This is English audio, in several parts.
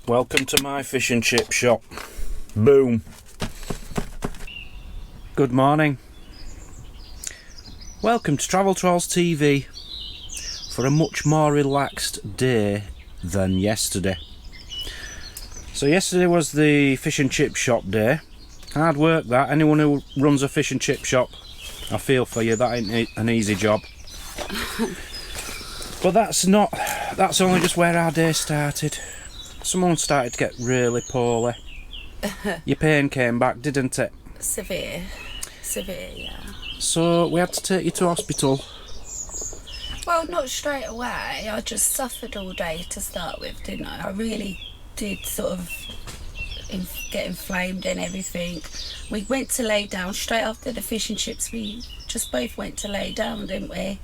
Welcome to my fish and chip shop. Boom. Good morning. Welcome to Travel Trolls TV for a much more relaxed day than yesterday. So yesterday was the fish and chip shop day. Hard work that. Anyone who runs a fish and chip shop, I feel for you, that ain't an easy job. But that's only just where our day started. Someone started to get really poorly. Your pain came back, didn't it? Severe, yeah. So we had to take you to hospital. Well, not straight away. I just suffered all day to start with, didn't I? I really did sort of get inflamed and everything. We went to lay down straight after the fish and chips. We just both went to lay down, didn't we?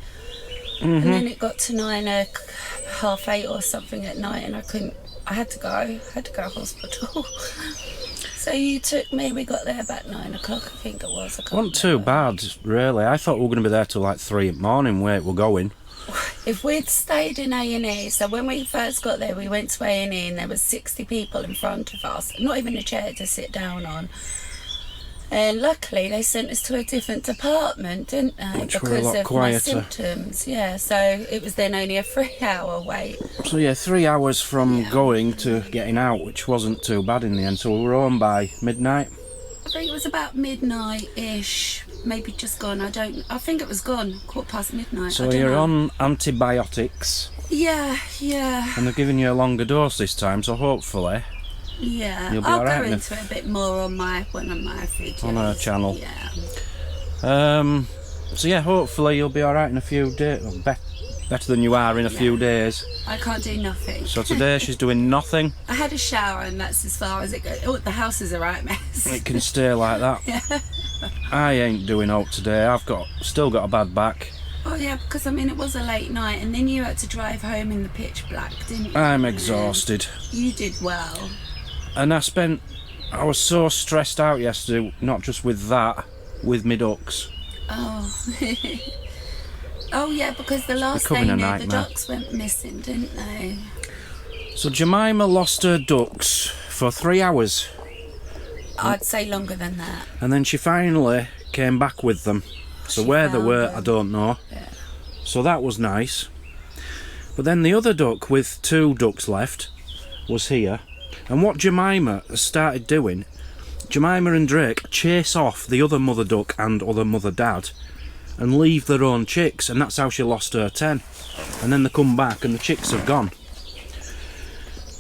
And then it got to 9:30 or something at night, and I had to go to hospital. So you took me, we got there about 9 o'clock, I think it was. It wasn't too bad, really. I thought we were going to be there till like 3 in the morning, where we're going. If we'd stayed in A&E, so when we first got there, we went to A&E and there was 60 people in front of us, not even a chair to sit down on. And luckily they sent us to a different department, didn't they? Which were a lot because of quieter. my symptoms. Yeah, so it was then only a 3-hour wait. So yeah, 3 hours from going to getting out, which wasn't too bad in the end. So we were home by midnight. I think it was about midnight-ish, maybe just gone. I think it was gone, midnight. So you're on antibiotics. Yeah. And they're giving you a longer dose this time, so hopefully Yeah, you'll be I'll alright go into it a bit more on one of my videos. on our channel. Yeah. So yeah, hopefully you'll be alright in a few days. Well, better than you are in a few days. I can't do nothing. So today she's doing nothing. I had a shower and that's as far as it goes. Oh, the house is a right mess. It can stay like that. Yeah. I ain't doing out today. I've still got a bad back. Oh yeah, because I mean it was a late night and then you had to drive home in the pitch black, didn't you? I'm exhausted. You did well. And I was so stressed out yesterday, not just with that, with my ducks. Oh. Oh yeah, because the last they knew the ducks went missing, didn't they? So Jemima lost her ducks for 3 hours. I'd say longer than that. And then she finally came back with them. So where they were, I don't know. Yeah. So that was nice. But then the other duck with 2 ducks left was here. And what Jemima started doing, Jemima and Drake chase off the other mother duck and other mother dad and leave their own chicks, and that's how she lost her 10. And then they come back and the chicks have gone.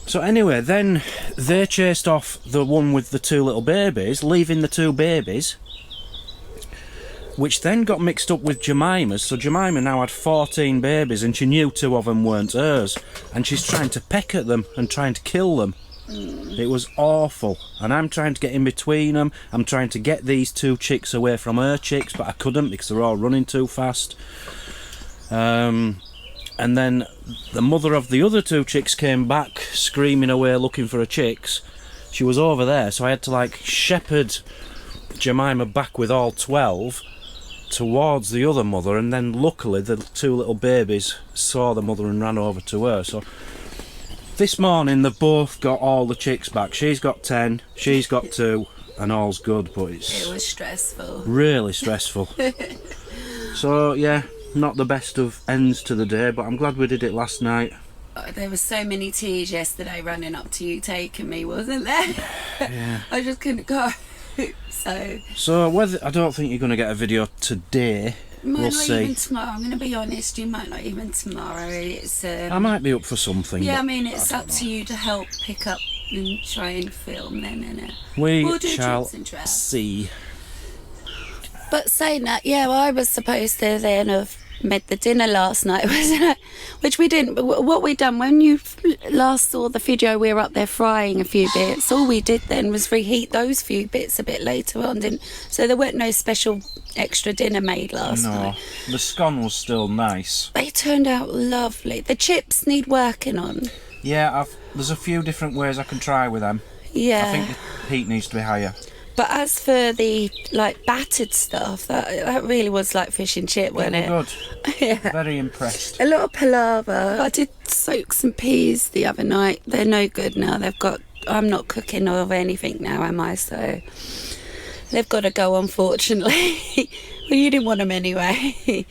So anyway, then they chased off the one with the 2 little babies, leaving the 2 babies, which then got mixed up with Jemima's. So Jemima now had 14 babies and she knew 2 of them weren't hers, and she's trying to peck at them and trying to kill them. It was awful, and I'm trying to get in between them. I'm trying to get these 2 chicks away from her chicks, but I couldn't because they're all running too fast. And then the mother of the other 2 chicks came back screaming away looking for her chicks. She was over there, so I had to like shepherd Jemima back with all 12 towards the other mother, and then luckily the 2 little babies saw the mother and ran over to her. So this morning they've both got all the chicks back. She's got 10, she's got 2, and all's good, but it was stressful. Really stressful. So yeah, not the best of ends to the day, but I'm glad we did it last night. There were so many tears yesterday running up to you taking me, wasn't there? Yeah. I just couldn't go. So whether I don't think you're going to get a video today. We'll see. Even tomorrow. I'm going to be honest. You might not even tomorrow. It's. I might be up for something. Yeah, I mean it's up to you to help pick up and try and film. Then, innit? We'll shall see. But saying that, yeah, well, I was supposed to then have made the dinner last night, wasn't it? Which we didn't. But what we done when you last saw the video, we were up there frying a few bits. All we did then was reheat those few bits a bit later on, didn't? So there weren't no special extra dinner made last night. No, the scone was still nice. They turned out lovely. The chips need working on. Yeah, there's a few different ways I can try with them. Yeah. I think the heat needs to be higher. But as for the like battered stuff, that really was like fish and chip, wasn't it? Good. Yeah. Very impressed. A lot of palaver. I did soak some peas the other night. They're no good now. I'm not cooking of anything now, am I? So they've got to go, unfortunately. Well, you didn't want them anyway.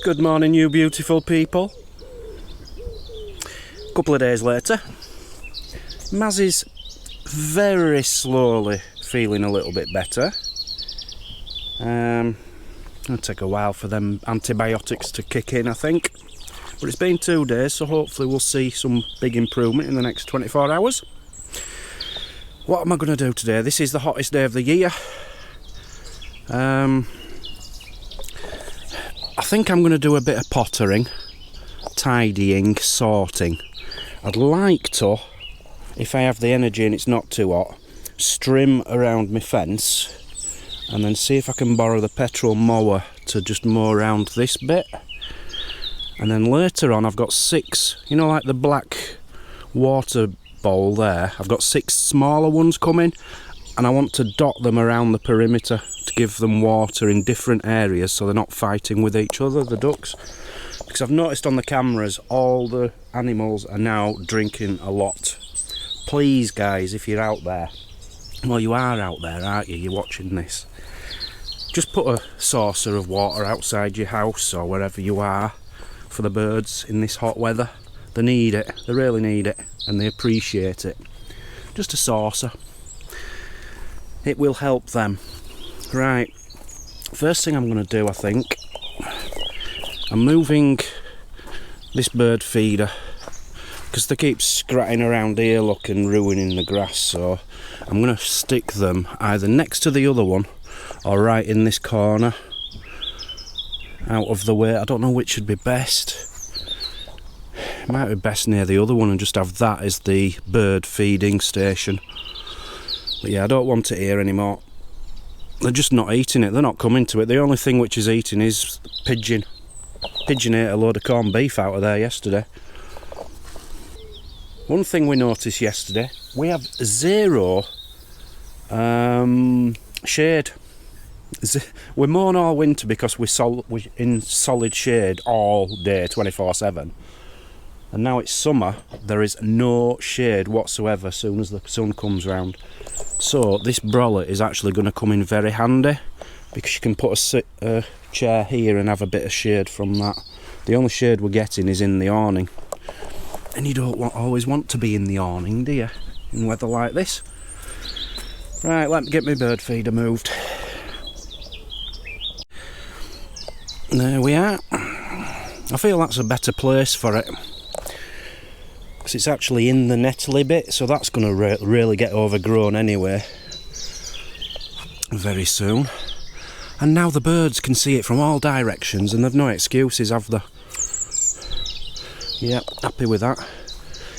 Good morning, you beautiful people. A couple of days later, Mazzy's very slowly feeling a little bit better. It'll take a while for them antibiotics to kick in, I think. But it's been 2 days, so hopefully we'll see some big improvement in the next 24 hours. What am I going to do today? This is the hottest day of the year. I think I'm going to do a bit of pottering, tidying, sorting. I'd like to, if I have the energy and it's not too hot, strim around my fence and then see if I can borrow the petrol mower to just mow around this bit. And then later on I've got 6, you know, like the black water bowl there, I've got 6 smaller ones coming, and I want to dot them around the perimeter to give them water in different areas so they're not fighting with each other, the ducks. Because I've noticed on the cameras all the animals are now drinking a lot. Please guys, if you're out there, well, you are out there, aren't you? You're watching this. Just put a saucer of water outside your house or wherever you are for the birds in this hot weather. They need it, they really need it, and they appreciate it. Just a saucer. It will help them. Right, first thing I'm going to do, I think, I'm moving this bird feeder because they keep scratching around here, look, and ruining the grass, so I'm going to stick them either next to the other one or right in this corner, out of the way. I don't know which would be best. It might be best near the other one and just have that as the bird feeding station. But yeah, I don't want it here anymore. They're just not eating it, they're not coming to it. The only thing which is eating is pigeon. Pigeon ate a load of corned beef out of there yesterday. One thing we noticed yesterday, we have 0 shade. We're mowing all winter because we're in solid shade all day, 24/7. And now it's summer, there is no shade whatsoever as soon as the sun comes round. So this brolly is actually going to come in very handy because you can put a chair here and have a bit of shade from that. The only shade we're getting is in the awning. And you don't always want to be in the awning, do you? In weather like this. Right, let me get my bird feeder moved. There we are. I feel that's a better place for it. Because it's actually in the nettly bit, so that's going to really get overgrown anyway. Very soon. And now the birds can see it from all directions and they've no excuses, have they? Yeah, happy with that.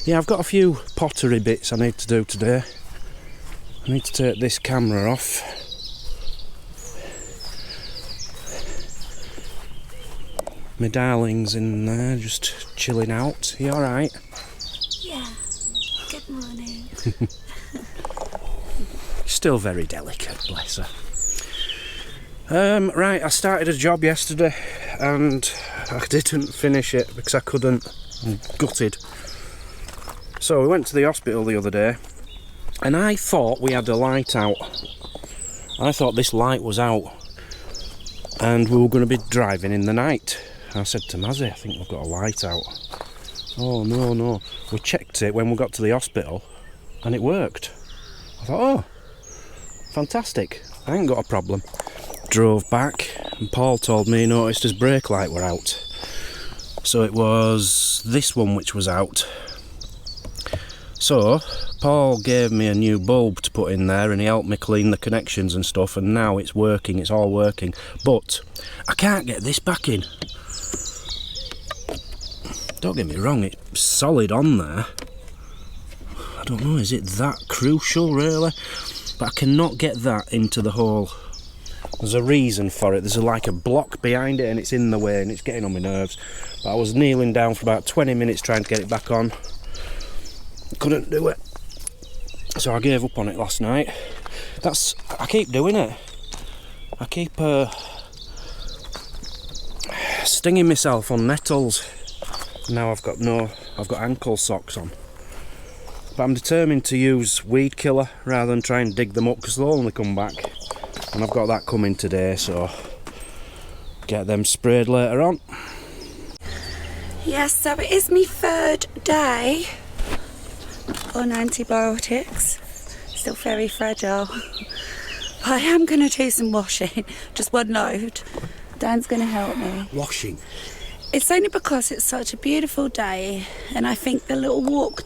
Yeah, I've got a few pottery bits I need to do today. I need to take this camera off. My darling's in there, just chilling out. You alright? Yeah. Good morning. Still very delicate, bless her. Right, I started a job yesterday and I didn't finish it because I couldn't. I'm gutted. So we went to the hospital the other day and I thought we had a light out. I thought this light was out and we were going to be driving in the night. I said to Mazzy, I think we've got a light out. Oh no. We checked it when we got to the hospital and it worked. I thought, oh, fantastic, I ain't got a problem. Drove back and Paul told me he noticed his brake light were out. So it was this one which was out. So Paul gave me a new bulb to put in there and he helped me clean the connections and stuff, and now it's working, it's all working. But I can't get this back in. Don't get me wrong, it's solid on there. I don't know, is it that crucial really? But I cannot get that into the hole. There's a reason for it. There's like a block behind it and it's in the way and it's getting on my nerves. But I was kneeling down for about 20 minutes trying to get it back on. Couldn't do it. So I gave up on it last night. I keep doing it. I keep stinging myself on nettles. Now I've got ankle socks on. But I'm determined to use weed killer rather than try and dig them up, because they'll only come back. And I've got that coming today, so get them sprayed later on. Yes, so it is my 3rd day on antibiotics. Still very fragile. I am going to do some washing, just one load. Dan's going to help me. Washing? It's only because it's such a beautiful day, and I think the little walk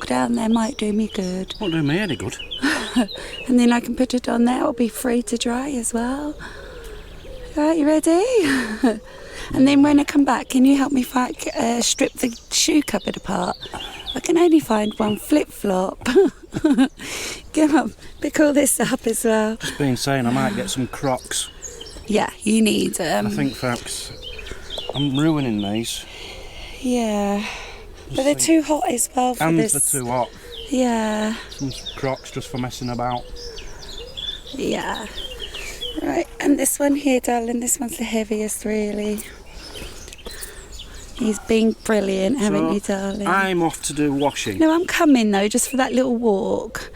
down there might do me good. Won't do me any good. And then I can put it on there, it'll be free to dry as well. Right, you ready? And then when I come back, can you help me strip the shoe cupboard apart? I can only find one flip-flop. Come on, pick all this up as well. Just been saying I might get some Crocs. Yeah, you need them. I think perhaps I'm ruining these. Yeah, but they're too hot as well for and this. They're too hot. Yeah. Some Crocs just for messing about. Yeah. Right, and this one here, darling, this one's the heaviest, really. He's been brilliant, haven't you, darling? I'm off to do washing. No, I'm coming, though, just for that little walk.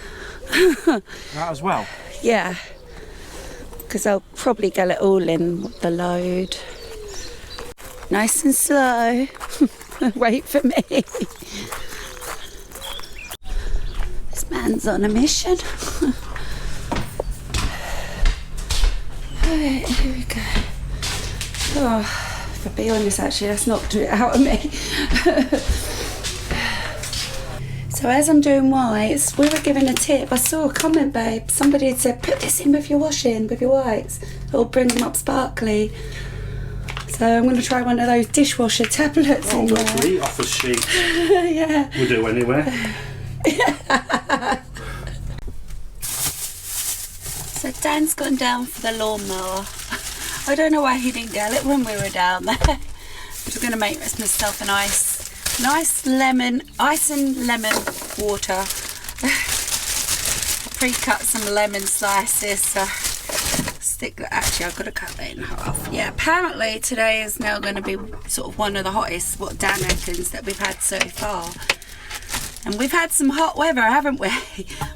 That as well? Yeah. Because I'll probably get it all in the load. Nice and slow. Wait for me. This man's on a mission. Right, here we go. Oh, to be honest, actually, that's knocked it out of me. So as I'm doing whites, we were given a tip. I saw a comment, babe. Somebody had said, put this in with your washing, with your whites. It'll bring them up sparkly. So I'm going to try one of those dishwasher tablets in there. Lovely, office sheet. Yeah. We do anyway. So Dan's gone down for the lawnmower. I don't know why he didn't get it when we were down there. I'm just going to make myself a nice lemon, ice and lemon water. Pre-cut some lemon slices. So stick that. Actually, I've got to cut that in half. Yeah, apparently today is now going to be sort of one of the hottest, what Dan reckons, that we've had so far. And we've had some hot weather, haven't we?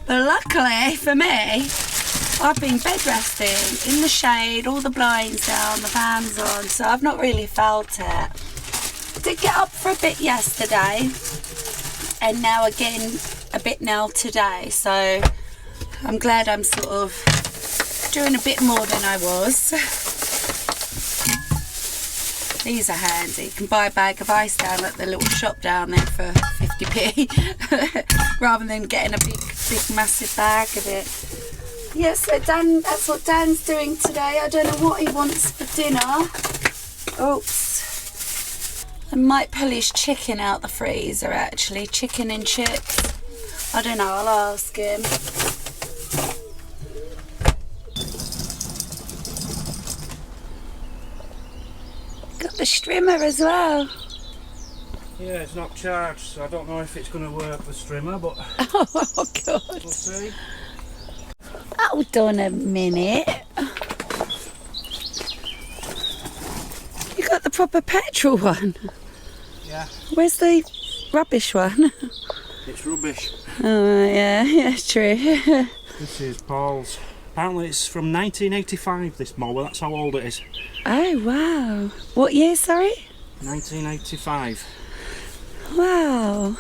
But luckily for me, I've been bed resting in the shade, all the blinds down, the fans on, so I've not really felt it. I did get up for a bit yesterday, and now again a bit now today, so I'm glad I'm sort of doing a bit more than I was. These are handy. You can buy a bag of ice down at the little shop down there for 50p rather than getting a big massive bag of it. Yes, so Dan, that's what Dan's doing today. I don't know what he wants for dinner. Oops. I might pull his chicken out the freezer, actually. Chicken and chips. I don't know, I'll ask him. Got the strimmer as well. Yeah, it's not charged, so I don't know if it's going to work, the strimmer, but Oh, God. we'll see. Hold on a minute. You got the proper petrol one? Yeah. Where's the rubbish one? It's rubbish. Oh, yeah, true. This is Paul's. Apparently it's from 1985, this mower, that's how old it is. Oh, wow. What year, sorry? 1985. Wow.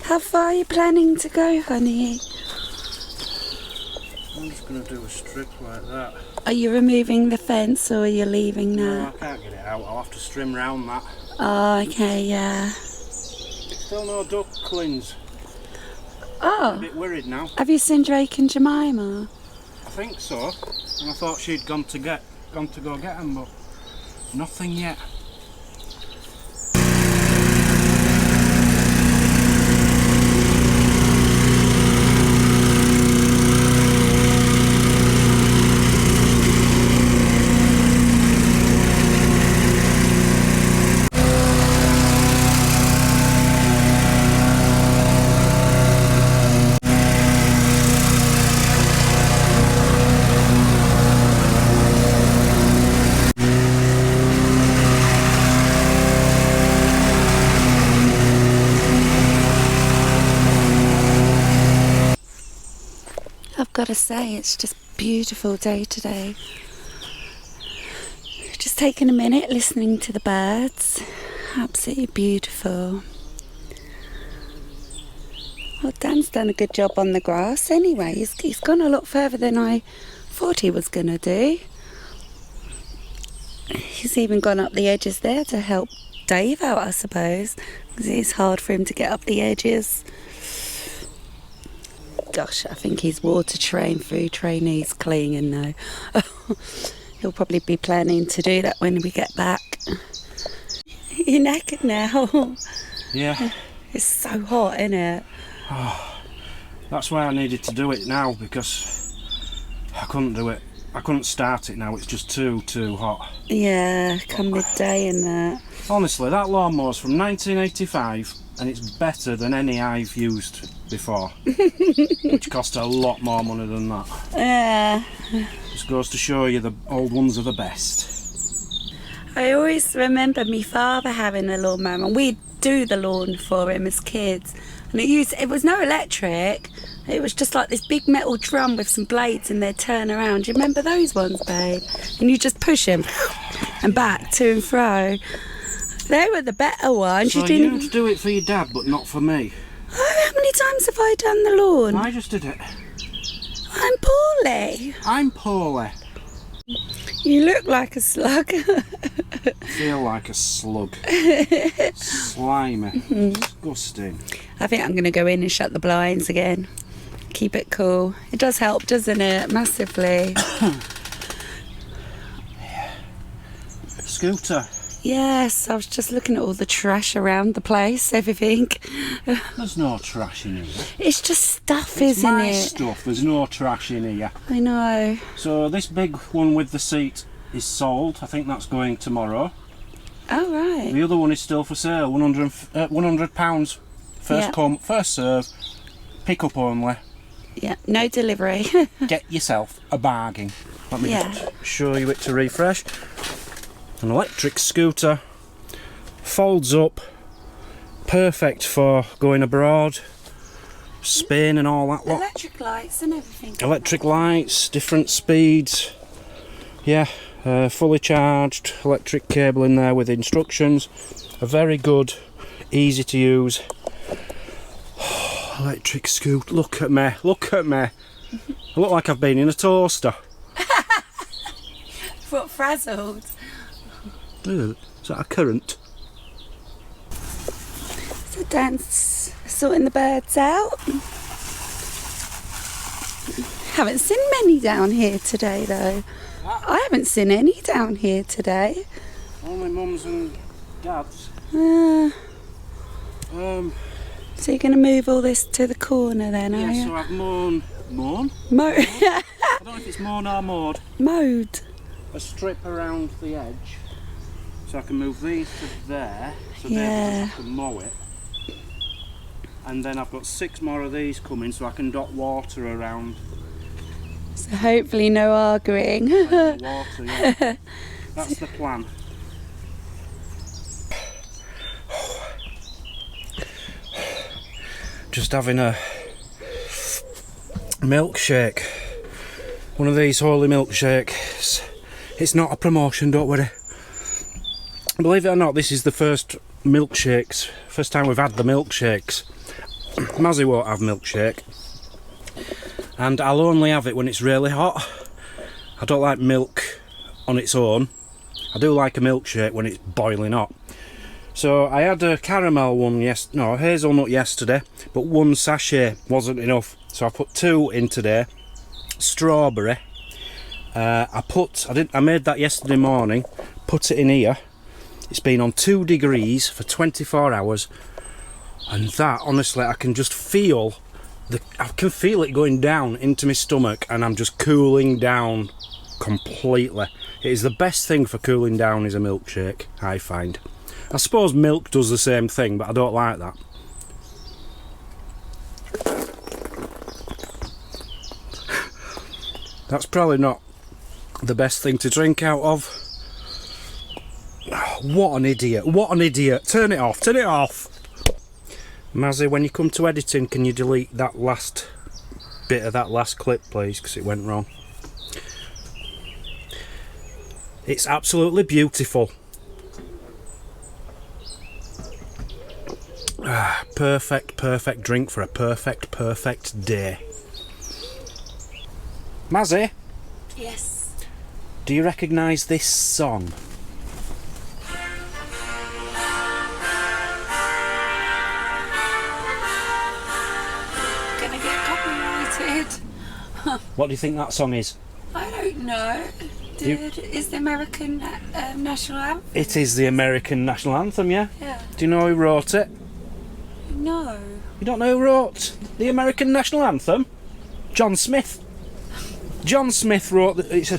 How far are you planning to go, honey? I'm just going to do a strip like that. Are you removing the fence or are you leaving No, that? I can't get it out, I'll have to trim round that. Oh, okay, yeah. Still no ducklings. Oh. A bit worried now. Have you seen Drake and Jemima? I think so. And I thought she'd gone to go get them, but nothing yet. gotta say, it's just beautiful day today. Just taking a minute, listening to the birds. Absolutely beautiful. Well, Dan's done a good job on the grass anyway. He's gone a lot further than I thought he was gonna do. He's even gone up the edges there to help Dave out, I suppose, because it's hard for him to get up the edges. Gosh, I think his water train, food train needs cleaning though. He'll probably be planning to do that when we get back. You're knackered now. Yeah. It's so hot, isn't it? Oh, that's why I needed to do it now, because I couldn't do it. I couldn't start it now, it's just too hot. Yeah, come midday and that. Honestly, that lawnmower's from 1985 and it's better than any I've used before. Which cost a lot more money than that. Yeah. Just goes to show you the old ones are the best. I always remember my father having a lawnmower, and we'd do the lawn for him as kids. And it was no electric. It was just like this big metal drum with some blades and they'd turn around. Do you remember those ones, babe? And you just push them and back to and fro. They were the better ones. So you'd do it for your dad, but not for me. Oh, how many times have I done the lawn? I just did it. I'm poorly. I'm poorly. You look like a slug. Feel like a slug. Slimy. Disgusting. I think I'm going to go in and shut the blinds again. Keep it cool. It does help, doesn't it? Massively. Scooter. Yes, I was just looking at all the trash around the place, everything. There's no trash in here. It's just stuff, It's isn't my it? stuff. There's no trash in here. I know. So this big one with the seat is sold. I think that's going tomorrow. Oh, right. The other one is still for sale. £100. First come, first serve. Pick up only. Yeah, no delivery. Get yourself a bargain. Let me Yeah. just show you it to refresh. An electric scooter. Folds up. Perfect for going abroad. Spain and all that lot. Electric lights and everything. Electric lights, different speeds. Yeah, fully charged. Electric cable in there with instructions. A very good, easy to use electric scooter. Look at me, look at me. I look like I've been in a toaster. What, frazzled? Is that a current? So Dan's sorting the birds out. Haven't seen many down here today though. I haven't seen any down here today. Only mums and dads. So you're going to move all this to the corner then, are Yeah, you? so I've mown? Mowed. I don't know if it's mown or mowed. Mowed. A strip around the edge. So I can move these to there. So Yeah. they can mow it. And then I've got 6 more of these coming so I can dot water around. So hopefully no arguing. Water, yeah. That's the plan. Just having a milkshake. One of these holy milkshakes. It's not a promotion, don't worry. Believe it or not, this is the first milkshakes. First time we've had the milkshakes. Mazzy won't have milkshake. And I'll only have it when it's really hot. I don't like milk on its own. I do like a milkshake when it's boiling hot. So I had a caramel one hazelnut yesterday, but 1 sachet wasn't enough. So I put 2 in today. Strawberry. I made that yesterday morning, put it in here. It's been on 2 degrees for 24 hours. And that, honestly, I can just feel it going down into my stomach, and I'm just cooling down completely. It is the best thing for cooling down is a milkshake, I find. I suppose milk does the same thing, but I don't like that. That's probably not the best thing to drink out of. What an idiot, what an idiot. Turn it off, turn it off. Mazzy, when you come to editing, can you delete that last bit of that last clip, please, because it went wrong. It's absolutely beautiful. Perfect drink for a perfect day. Mazzy, Yes. do you recognise this song? Gonna get copyrighted. What do you think that song is? I don't know. Is the American national anthem? It is the American national anthem, yeah? Yeah. Do you know who wrote it? No. You don't know who wrote the American national anthem? John Smith. John Smith wrote. It's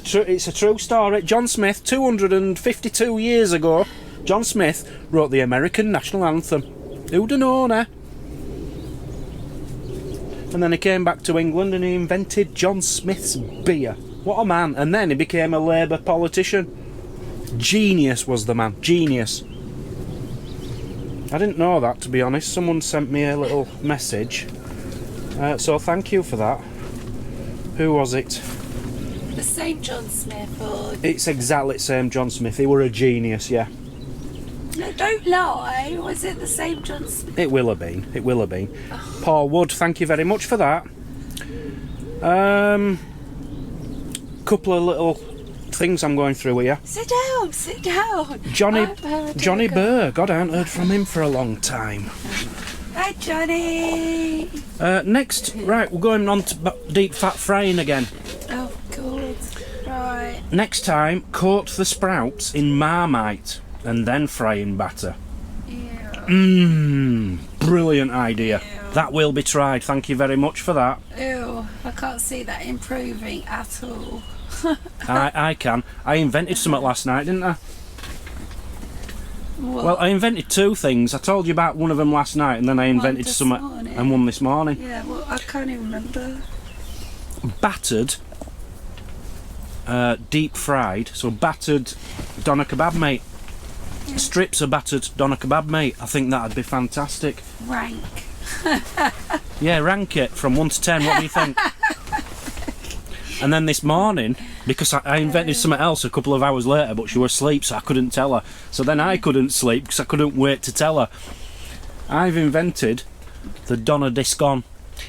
a true story. John Smith, 252 years ago, John Smith wrote the American national anthem. Who'd have known, eh? And then he came back to England and he invented John Smith's beer. What a man! And then he became a Labour politician. Genius was the man. Genius. I didn't know that, to be honest. Someone sent me a little message. So thank you for that. Who was it? The same John Smith or... It's exactly the same John Smith. He were a genius, yeah. No, don't lie. Was it the same John Smith? It will have been. It will have been. Paul Wood, thank you very much for that. Couple of little things I'm going through here. Sit down. Johnny Burr. God, I haven't heard from him for a long time. Hi, Johnny. Next, right, we're going on to deep fat frying again. Oh, God. Right. Next time, coat the sprouts in Marmite and then fry in batter. Yeah. Brilliant idea. Ew. That will be tried. Thank you very much for that. Ew. I can't see that improving at all. I can. I invented something last night, didn't I? What? Well, I invented two things. I told you about one of them last night, and then I invented this something morning. and one this morning. Yeah, well, I can't even remember. Battered, deep fried. So battered doner kebab, mate. Yeah. Strips of battered doner kebab, mate. I think that'd be fantastic. Rank. Yeah, rank it from 1 to 10. What do you think? And then this morning, because I invented something else a couple of hours later, but she was asleep, so I couldn't tell her. So then I couldn't sleep because I couldn't wait to tell her. I've invented the doner de scone.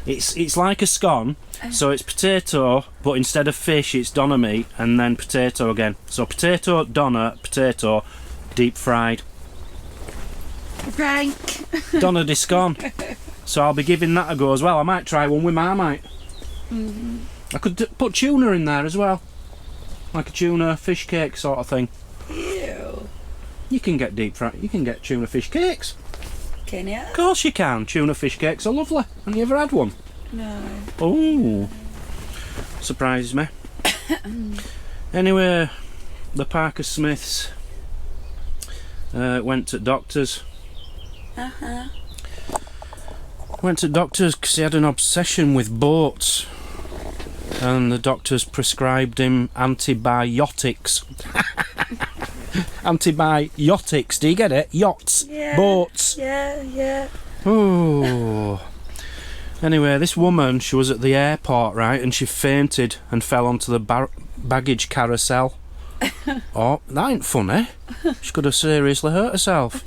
It's like a scone, so it's potato, but instead of fish, it's doner meat, and then potato again. So potato, doner, potato, deep fried. Rank. Doner de scone. So I'll be giving that a go as well. I might try one with Marmite. I could put tuna in there as well, like a tuna fish cake sort of thing. Ew. You can get deep fried. You can get tuna fish cakes. Can you? Of course you can. Tuna fish cakes are lovely. Have you ever had one? No. Oh, surprises me. Anyway, the Parker Smiths went to doctors. Went to doctors because he had an obsession with boats. And the doctors prescribed him antibiotics. Antibiotics, do you get it? Yachts, Yeah. boats. Yeah. Oh. Anyway, this woman, she was at the airport, right, and she fainted and fell onto the baggage carousel. Oh, that ain't funny. She could have seriously hurt herself.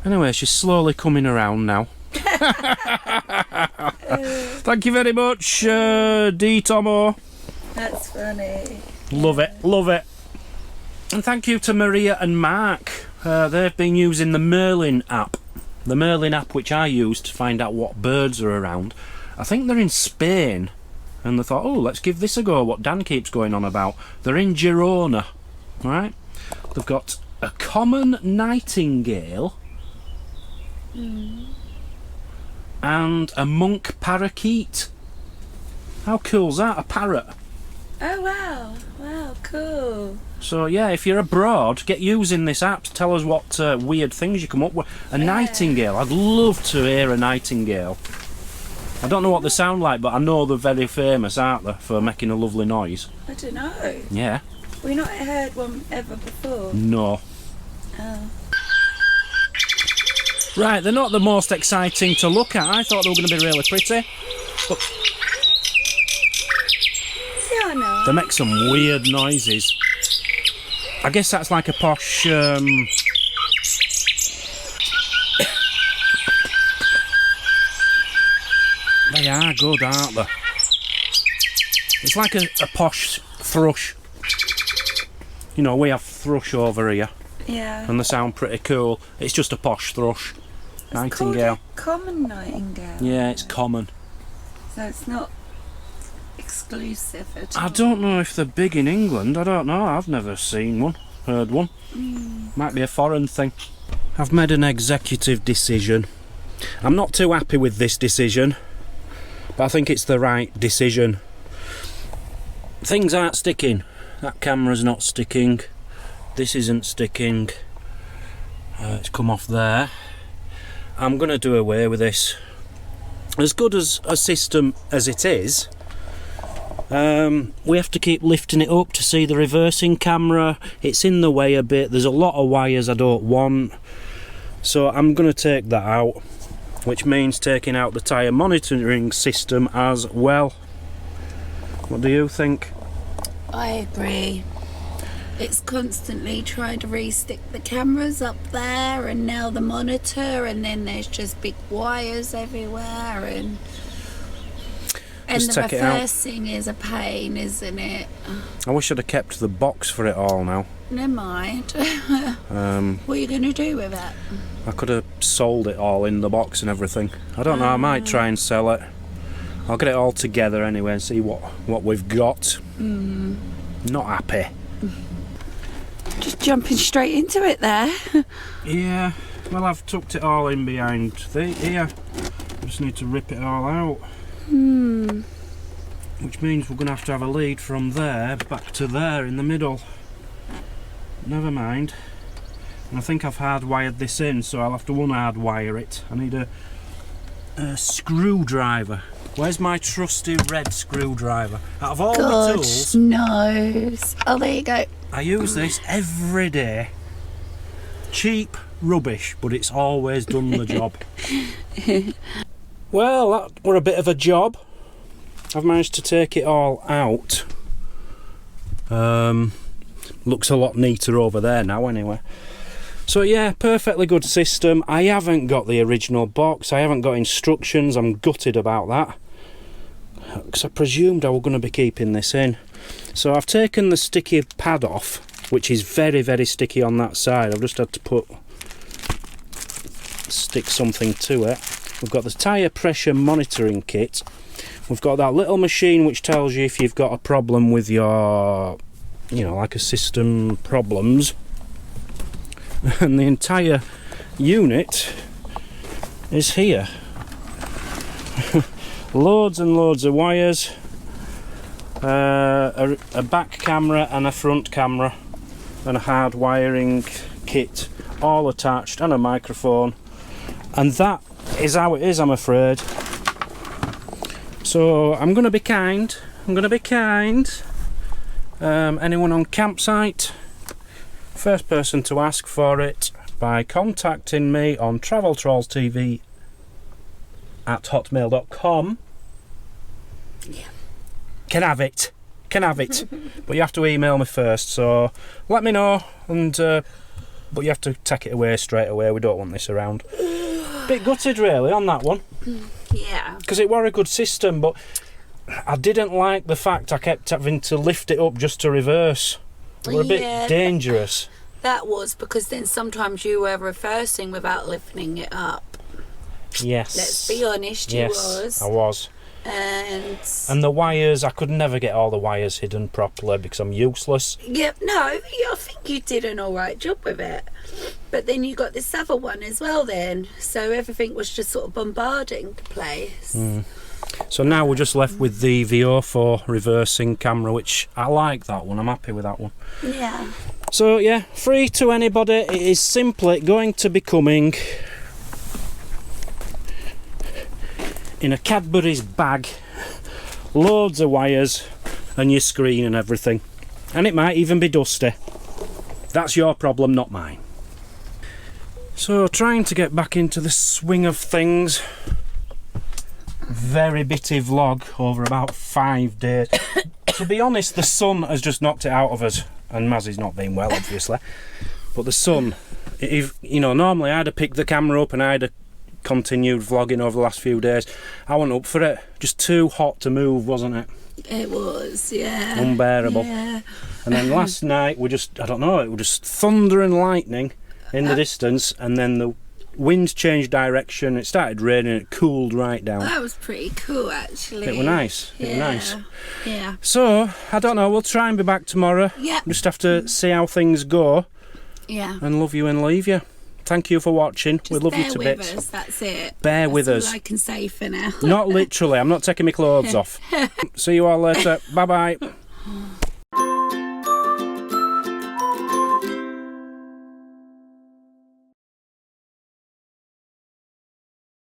Anyway, she's slowly coming around now. Thank you very much, D. Tomo. That's funny. Love it. And thank you to Maria and Mark. They've been using the Merlin app. The Merlin app which I use to find out what birds are around. I think they're in Spain. And they thought, oh, let's give this a go, what Dan keeps going on about. They're in Girona. Right? They've got a common nightingale. And a monk parakeet. How cool's that? A parrot. Oh, wow. Wow, cool. So yeah, if you're abroad, get using this app to tell us what weird things you come up with. A nightingale. I'd love to hear a nightingale. I don't know what they sound like, but I know they're very famous, aren't they, for making a lovely noise. I don't know. Yeah. We've not heard one ever before. No. Oh. Right, they're not the most exciting to look at. I thought they were going to be really pretty. But I know. They make some weird noises. I guess that's like a posh... They are good, aren't they? It's like a posh thrush. You know, we have thrush over here. Yeah. And they sound pretty cool. It's just a posh thrush. It's Nightingale. called a common nightingale. Yeah, it's common. So it's not exclusive at all. I don't know if they're big in England. I don't know. I've never seen one, heard one. Might be a foreign thing. I've made an executive decision. I'm not too happy with this decision, but I think it's the right decision. Things aren't sticking. That camera's not sticking. This isn't sticking. It's come off there. I'm going to do away with this. As good as a system as it is, we have to keep lifting it up to see the reversing camera. It's in the way a bit. There's a lot of wires I don't want. So I'm going to take that out, which means taking out the tyre monitoring system as well. What do you think? I agree. It's constantly trying to re-stick the cameras up there, and now the monitor, and then there's just big wires everywhere, and Just the take it out. reversing is a pain, isn't it? I wish I'd have kept the box for it all now. Never mind. What are you going to do with it? I could have sold it all in the box and everything. I don't know, I might try and sell it. I'll get it all together anyway and see what we've got. Not happy. Just jumping straight into it there. Yeah, well, I've tucked it all in behind here. Just need to rip it all out. Which means we're going to have a lead from there back to there in the middle. Never mind. And I think I've hardwired this in, so I'll have to unhardwire it. I need a screwdriver. Where's my trusty red screwdriver? Out of all the God tools, knows. Oh, there you go. I use this every day. Cheap rubbish, but it's always done the job. Well, that were a bit of a job. I've managed to take it all out. Looks a lot neater over there now anyway. So yeah, perfectly good system. I haven't got the original box. I haven't got instructions. I'm gutted about that, because I presumed I was going to be keeping this in. So I've taken the sticky pad off, which is very, very sticky on that side. I've just had to stick something to it. We've got the tyre pressure monitoring kit. We've got that little machine which tells you if you've got a problem with your, you know, like a system problems. And the entire unit is here. Loads and loads of wires, a back camera and a front camera, and a hard wiring kit all attached, and a microphone, and that is how it is, I'm afraid. So I'm going to be kind. Anyone on campsite, first person to ask for it by contacting me on traveltrollstv@hotmail.com. Yeah. Can have it. But you have to email me first, so let me know, and but you have to take it away straight away. We don't want this around. Bit gutted really on that one. Yeah. Because it were a good system, but I didn't like the fact I kept having to lift it up just to reverse. It were a bit dangerous. That was because then sometimes you were reversing without lifting it up. Yes. Let's be honest, you was. I was. And the wires, I could never get all the wires hidden properly because I'm useless. Yep, no, I think you did an alright job with it. But then you got this other one as well then. So everything was just sort of bombarding the place. So now we're just left with the VO4 reversing camera, which I like that one. I'm happy with that one. Yeah. So yeah, free to anybody. It is simply going to be coming in a Cadbury's bag, loads of wires and your screen and everything, and it might even be dusty. That's your problem, not mine. So trying to get back into the swing of things. Very bitty vlog over about 5 days. to be honest, the sun has just knocked it out of us, and Mazzy's not been well, obviously. But the sun, if you know, normally I'd have picked the camera up and I'd have continued vlogging over the last few days. I wasn't up for it. Just too hot to move, wasn't it? It was, yeah. Unbearable. Yeah. And then last night we just, I don't know, it was just thunder and lightning in the distance, and then the wind changed direction, it started raining, it cooled right down. That was pretty cool, actually. It was nice. It was nice. Yeah. So, I don't know, we'll try and be back tomorrow. Yeah. Just have to see how things go. Yeah. And love you and leave you. Thank you for watching. Just we love you to bear bits. with us, that's it. Bear with That's us. all I can say for now. Not literally, I'm not taking my clothes off. See you all later. Bye bye.